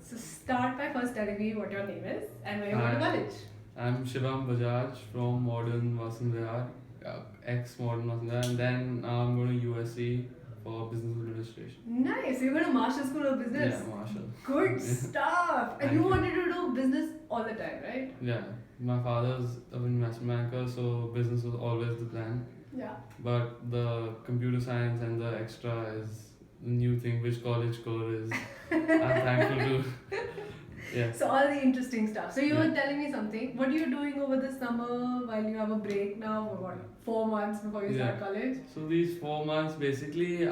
So start by first telling me what your name is and where you go to Hi, college. I'm Shivam Bajaj from Modern Vasundhara, ex-Modern Vasundhara, and then I'm going to USC for Business Administration. Nice. You're going to Marshall School of Yeah, Business. Marshall. Good stuff. And Thank you you. wanted to do business all the time, right? Yeah, my father's an investment banker, so business was always the plan. Yeah. But the computer science and the extra is the new thing, which college core is. I'm thankful to. Yeah. So all the interesting stuff. So you were Yeah. telling me something. What are you doing over the summer while you have a break now for what? 4 months before you start Yeah. college? So these 4 months basically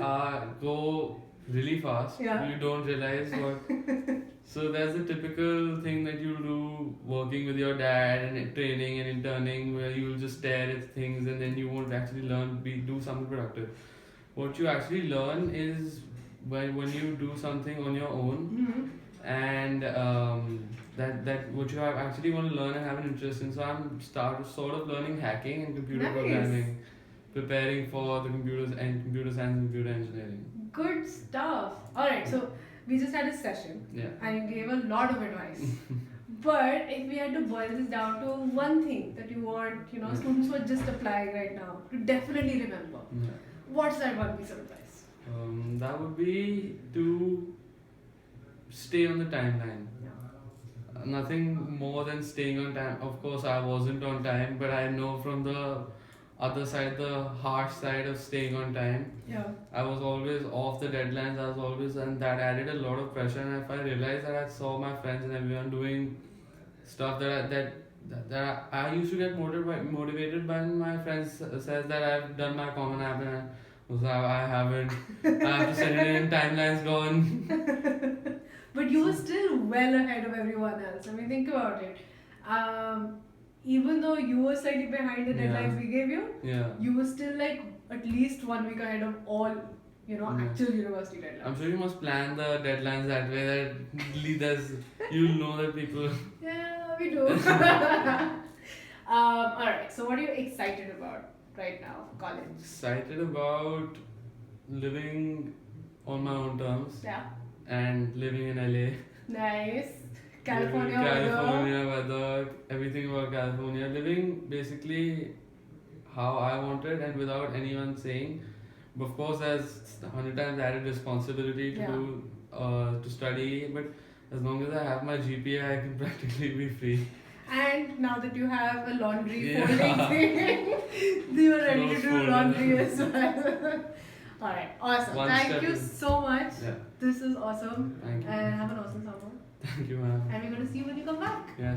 go really fast. Yeah. You don't realize what. So there's a typical thing that you do working with your dad and training and interning where you'll just stare at things and then you won't actually do something productive. What you actually learn is when you do something on your own Mm-hmm. and that what you have actually want to learn and have an interest in. So I'm sort of learning hacking and computer Nice. programming, preparing for the computers and computer science and computer engineering. Good stuff. Alright, so we just had a session Yeah. and you gave a lot of advice. But if we had to boil this down to one thing that you want, students who are just applying right now to definitely remember, Yeah. what's that one piece of advice? That would be to stay on the timeline. Nothing more than staying on time. Of course, I wasn't on time, but I know from the other side, the harsh side of staying on time. Yeah. I was always off the deadlines. I was always, and that added a lot of pressure. And if I realized that I saw my friends and everyone doing stuff that I used to get motivated by my friends says that I've done my common app and I haven't. I have to send it in. Timeline's gone. But you were still well ahead of everyone else. I mean, think about it. Even though you were slightly behind the deadlines we gave you, Yeah. you were still like at least 1 week ahead of all, actual university deadlines. I'm sure you must plan the deadlines that way that there's you'll know that people. Yeah, we do. Alright, so what are you excited about right now for college? Excited about living on my own terms Yeah. and living in LA. Nice. California Living weather. California weather, everything about California. Living basically how I wanted and without anyone saying. But of course, there's 100 times added responsibility to Yeah. do to study. But as long as I have my GPA, I can practically be free. And now that you have a laundry Yeah. folding thing, you are ready Those to do folders. laundry as well. Alright, awesome. One Thank step you is- so much. Yeah. This is awesome. Thank you. And have an awesome summer. Thank you, ma'am. And we're going to see you when you come back. Yeah.